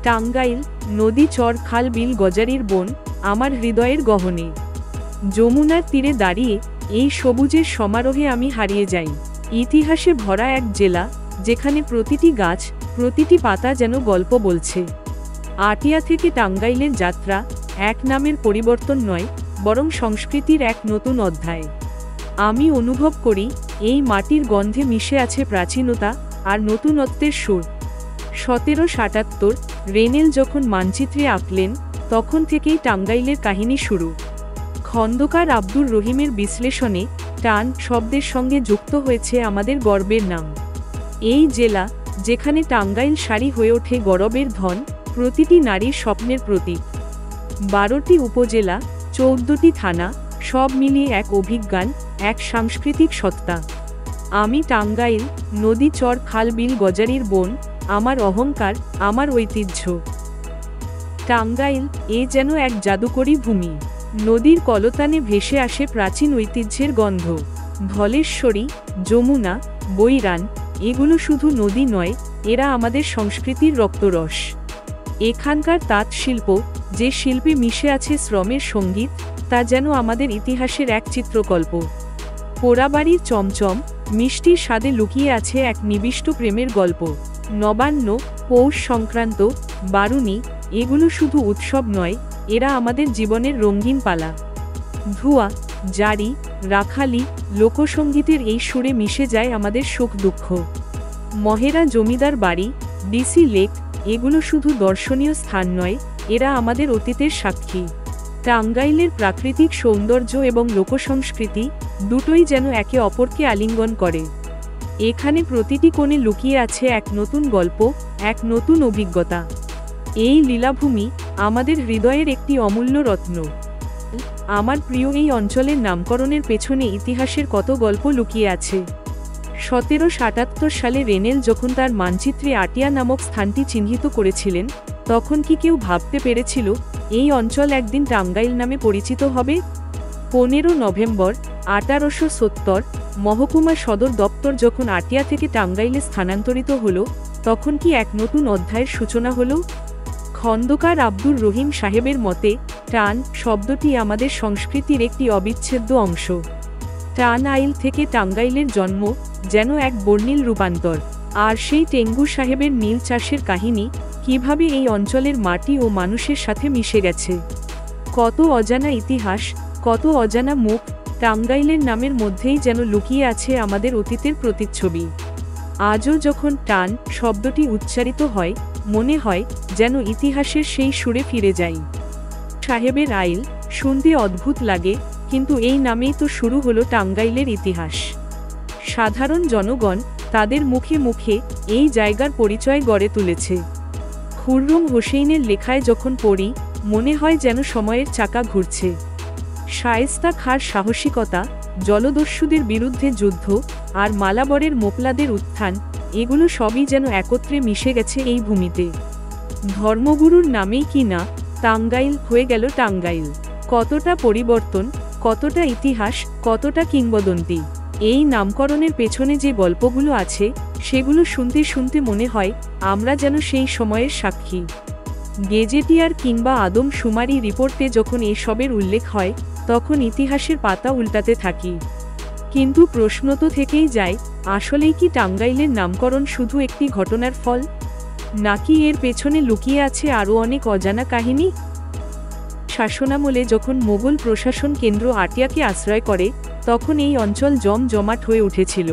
টাঙ্গাইল, নদী, চর, খাল, বিল, গজারির বন, আমার হৃদয়ের গহনে। যমুনার তীরে দাঁড়িয়ে এই সবুজের সমারোহে আমি হারিয়ে যাই। ইতিহাসে ভরা এক জেলা, যেখানে প্রতিটি গাছ, প্রতিটি পাতা যেন গল্প বলছে। আটিয়া থেকে টাঙ্গাইলের যাত্রা এক নামের পরিবর্তন নয়, বরং সংস্কৃতির এক নতুন অধ্যায়। আমি অনুভব করি এই মাটির গন্ধে মিশে আছে প্রাচীনতা আর নতুনত্বের সুর। 1777 রেনেল যখন মানচিত্রে আঁকলেন, তখন থেকেই টাঙ্গাইলের কাহিনী শুরু। খন্দকার আব্দুর রহিমের বিশ্লেষণে টান শব্দের সঙ্গে যুক্ত হয়েছে আমাদের গর্বের নাম। এই জেলা, যেখানে টাঙ্গাইল শাড়ি হয়ে ওঠে গৌরবের ধন, প্রতিটি নারীর স্বপ্নের প্রতীক। 12টি উপজেলা, 14টি থানা, সব মিলিয়ে এক অভিজ্ঞান, এক সাংস্কৃতিক সত্তা। আমি টাঙ্গাইল, নদী, চর, খাল, বিল, গজারির বন, আমার অহংকার, আমার ঐতিহ্য। টাঙ্গাইল যেন এক জাদুকরী ভূমি। নদীর কলতানে ভেসে আসে প্রাচীন ঐতিহ্যের গন্ধ। ধলেশ্বরী, যমুনা, বৈরান, এগুলো শুধু নদী নয়, এরা আমাদের সংস্কৃতির রক্তরস। এখানকার তাঁত শিল্প, যে শিল্পে মিশে আছে শ্রমের সঙ্গীত, তা যেন আমাদের ইতিহাসের এক চিত্রকল্প। পোড়াবাড়ির চমচম, মিষ্টির স্বাদে লুকিয়ে আছে এক নিবিষ্ট প্রেমের গল্প। নবান্ন, পৌষ সংক্রান্ত, বারুনি, এগুলো শুধু উৎসব নয়, এরা আমাদের জীবনের রঙিন পালা। ধুয়া, জারি, রাখালি, লোকসঙ্গীতের এই সুরে মিশে যায় আমাদের সুখ দুঃখ। মহেরা জমিদার বাড়ি, ডিসি লেক, এগুলো শুধু দর্শনীয় স্থান নয়, এরা আমাদের অতীতের সাক্ষী। টাঙ্গাইলের প্রাকৃতিক সৌন্দর্য এবং লোকসংস্কৃতি দুটোই যেন একে অপরকে আলিঙ্গন করে। এখানে প্রতিটি কোণে লুকিয়ে আছে এক নতুন গল্প, এক নতুন অভিজ্ঞতা। এই লীলাভূমি আমাদের হৃদয়ের একটি অমূল্য রত্ন। আমার প্রিয় এই অঞ্চলের নামকরণের পেছনে ইতিহাসের কত গল্প লুকিয়ে আছে। 1777 সালে রেনেল যখন তার মানচিত্রে আটিয়া নামক স্থানটি চিহ্নিত করেছিলেন, তখন কি কেউ ভাবতে পেরেছিল এই অঞ্চল একদিন টাঙ্গাইল নামে পরিচিত হবে? 15 নভেম্বর 1870 মহকুমা সদর দপ্তর যখন আটিয়া থেকে টাঙ্গাইলে স্থানান্তরিত হলো, তখন কি এক নতুন অধ্যায়ের সূচনা হলো? খন্দকার আব্দুর রহিম সাহেবের মতে, টান শব্দটি আমাদের সংস্কৃতির একটি অবিচ্ছেদ্য অংশ। টাঙ্গাইল থেকে টাঙ্গাইলের জন্ম, যেন এক বর্ণিল রূপান্তর। আর সেই টেঙ্গু সাহেবের নীল চাষের কাহিনী, কিভাবে এই অঞ্চলের মাটি ও মানুষের সাথে মিশে গেছে। কত অজানা ইতিহাস, কত অজানা মুখ, টাঙ্গাইলের নামের মধ্যেই যেন লুকিয়ে আছে আমাদের অতীতের প্রতিচ্ছবি। আজও যখন টান শব্দটি উচ্চারিত হয়, মনে হয় যেন ইতিহাসের সেই সুরে ফিরে যাই। সাহেবের আইল শুনতে অদ্ভুত লাগে, কিন্তু এই নামেই তো শুরু হলো টাঙ্গাইলের ইতিহাস। সাধারণ জনগণ তাদের মুখে মুখে এই জায়গার পরিচয় গড়ে তুলেছে। খুররম হোসেনের লেখায় যখন পড়ি, মনে হয় যেন সময়ের চাকা ঘুরছে। শায়েস্তা খাঁর সাহসিকতা, জলদস্যুদের বিরুদ্ধে যুদ্ধ, আর মালাবরের মোপলাদের উত্থান, এগুলো সবই যেন একত্রে মিশে গেছে এই ভূমিতে। ধর্মগুরুর নামেই কি না টাঙ্গাইল হয়ে গেল টাঙ্গাইল। কতটা পরিবর্তন, কতটা ইতিহাস, কতটা কিংবদন্তি। এই নামকরণের পেছনে যে গল্পগুলো আছে, সেগুলো শুনতে শুনতে মনে হয় আমরা যেন সেই সময়ের সাক্ষী। গেজেটিয়ার কিংবা আদম শুমারি রিপোর্টে যখন এসবের উল্লেখ হয়, তখন ইতিহাসের পাতা উল্টাতে থাকি। কিন্তু প্রশ্ন তো থেকেই যায়, আসলেই কি টাঙ্গাইলের নামকরণ শুধু একটি ঘটনার ফল, নাকি এর পেছনে লুকিয়ে আছে আরও অনেক অজানা কাহিনী? শাসনামলে যখন মোগল প্রশাসন কেন্দ্র আটিয়াকে আশ্রয় করে, তখন এই অঞ্চল জমজমাট হয়ে উঠেছিল।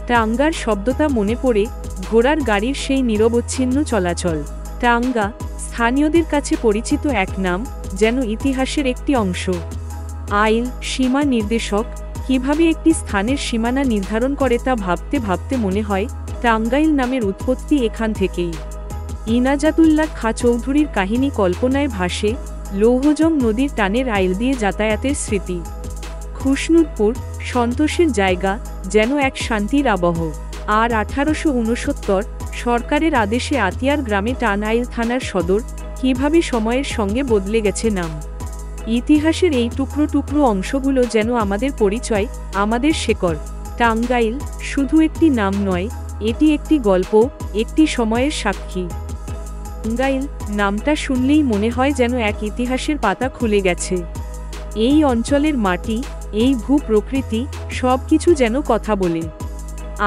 টাঙ্গার শব্দটা মনে পড়ে ঘোড়ার গাড়ির সেই নিরবচ্ছিন্ন চলাচল। টাঙ্গা স্থানীয়দের কাছে পরিচিত এক নাম, যেন ইতিহাসের একটি অংশ। আইল সীমা নির্দেশক, কিভাবে একটি স্থানের সীমানা নির্ধারণ করে তা ভাবতে ভাবতে মনে হয় টাঙ্গাইল নামের উৎপত্তি এখান থেকেই। ইনাজাতুল্লাহ খাঁ চৌধুরীর কাহিনী কল্পনায় ভাসে, লৌহজং নদীর টানের আইল দিয়ে যাতায়াতের স্মৃতি। খুশনুদপুর সন্তোষের জায়গা, যেন এক শান্তির আবহ। আর 1869 সরকারের আদেশে আতিয়ার গ্রামে টাঙ্গাইল থানার সদর, কিভাবে সময়ের সঙ্গে বদলে গেছে নাম। ইতিহাসের এই টুকরো টুকরো অংশগুলো যেন আমাদের পরিচয়, আমাদের শেকড়। টাঙ্গাইল শুধু একটি নাম নয়, এটি একটি গল্প, একটি সময়ের সাক্ষী। টাঙ্গাইল নামটা শুনলেই মনে হয় যেন এক ইতিহাসের পাতা খুলে গেছে। এই অঞ্চলের মাটি, এই ভূপ্রকৃতি, সব কিছু যেন কথা বলে।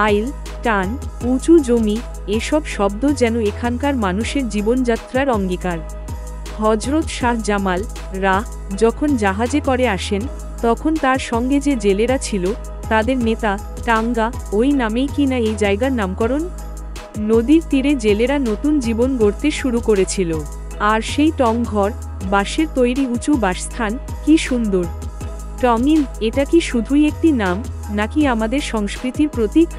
আইল, টান, উঁচু জমি, এসব শব্দ যেন এখানকার মানুষের জীবনযাত্রার অঙ্গীকার। হজরত শাহ জামাল রাহ যখন জাহাজে করে আসেন, তখন তার সঙ্গে যে জেলেরা ছিল, তাদের নেতা টাঙ্গা, ওই নামেই কিনা এই জায়গার নামকরণ। নদীর তীরে জেলেরা নতুন জীবন গড়তে শুরু করেছিল। আর সেই টংঘর, বাঁশের তৈরি উঁচু বাসস্থান, কি সুন্দর। টঙিল, এটা কি শুধুই একটি নাম, নাকি আমাদের সংস্কৃতির প্রতীক?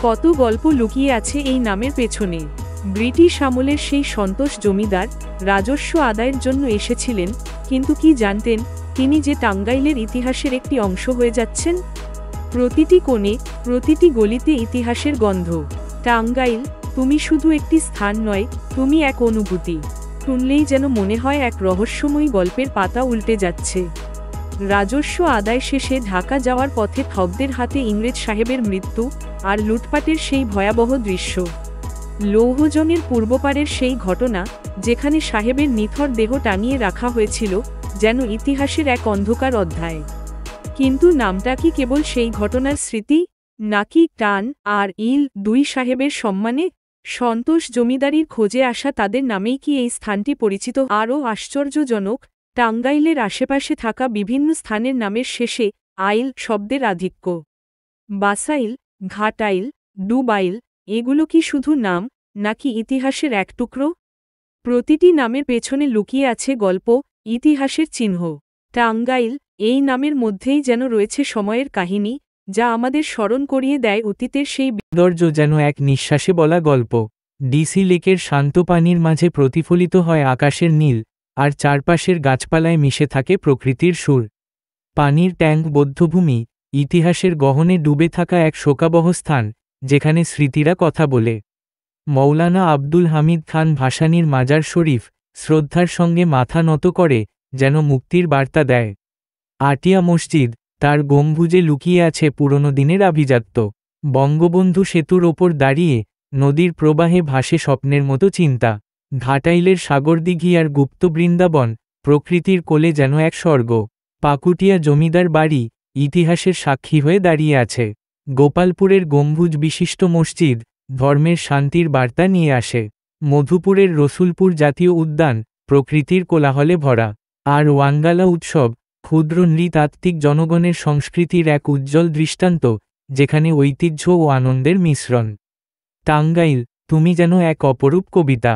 কত গল্প লুকিয়ে আছে এই নামের পেছনে। ব্রিটিশ আমলের সেই সন্তোষ জমিদার রাজস্ব আদায়ের জন্য এসেছিলেন, কিন্তু কি জানতেন তিনি যে টাঙ্গাইলের ইতিহাসের একটি অংশ হয়ে যাচ্ছেন? প্রতিটি কোণে, প্রতিটি গলিতে ইতিহাসের গন্ধ। টাঙ্গাইল, তুমি শুধু একটি স্থান নয়, তুমি এক অনুভূতি। শুনলেই যেন মনে হয় এক রহস্যময়ী গল্পের পাতা উল্টে যাচ্ছে। রাজস্ব আদায় শেষে ঢাকা যাওয়ার পথে ঠগদের হাতে ইংরেজ সাহেবের মৃত্যু, আর লুটপাটের সেই ভয়াবহ দৃশ্য। লৌহজনের পূর্বপারের সেই ঘটনা, যেখানে সাহেবের নিথর দেহ টাঙিয়ে রাখা হয়েছিল, যেন ইতিহাসের এক অন্ধকার অধ্যায়। কিন্তু নামটা কি কেবল সেই ঘটনার স্মৃতি, নাকি টান আর ইল দুই সাহেবের সম্মানে? সন্তোষ জমিদারির খোঁজে আসা তাদের নামেই কি এই স্থানটি পরিচিত? আরও আশ্চর্যজনক, টাঙ্গাইলের আশেপাশে থাকা বিভিন্ন স্থানের নামের শেষে আইল শব্দের আধিক্য। বাসাইল, ঘাটাইল, ডুবাইল, এগুলো কি শুধু নাম, নাকি ইতিহাসের এক টুকরো? প্রতিটি নামের পেছনে লুকিয়ে আছে গল্প, ইতিহাসের চিহ্ন। টাঙ্গাইল, এই নামের মধ্যেই যেন রয়েছে সময়ের কাহিনী, যা আমাদের স্মরণ করিয়ে দেয় অতীতের সেই সৌন্দর্য, যেন এক নিঃশ্বাসে বলা গল্প। ডিসি লেকের শান্ত পানির মাঝে প্রতিফলিত হয় আকাশের নীল, আর চারপাশের গাছপালায় মিশে থাকে প্রকৃতির সুর। পানির ট্যাঙ্ক বধ্যভূমি, ইতিহাসের গহনে ডুবে থাকা এক শোকাবহ স্থান, যেখানে স্মৃতিরা কথা বলে। মৌলানা আব্দুল হামিদ খান ভাসানীর মাজার শরীফ শ্রদ্ধার সঙ্গে মাথা নত করে, যেন মুক্তির বার্তা দেয়। আটিয়া মসজিদ, তার গম্বুজে লুকিয়ে আছে পুরনো দিনের আভিজাত্য। বঙ্গবন্ধু সেতুর ওপর দাঁড়িয়ে, নদীর প্রবাহে ভাসে স্বপ্নের মতো চিন্তা। ঘাটাইলের সাগরদিঘি আর গুপ্ত বৃন্দাবন, প্রকৃতির কোলে যেন এক স্বর্গ। পাকুটিয়া জমিদার বাড়ি, ইতিহাসের সাক্ষী হয়ে দাঁড়িয়ে আছে। গোপালপুরের গম্বুজ বিশিষ্ট মসজিদ, ধর্মের শান্তির বার্তা নিয়ে আসে। মধুপুরের রসুলপুর জাতীয় উদ্যান, প্রকৃতির কোলাহলে ভরা। আর ওয়াঙ্গালা উৎসব, ক্ষুদ্র নৃতাত্ত্বিক জনগণের সংস্কৃতির এক উজ্জ্বল দৃষ্টান্ত, যেখানে ঐতিহ্য ও আনন্দের মিশ্রণ। টাঙ্গাইল, তুমি যেন এক অপরূপ কবিতা।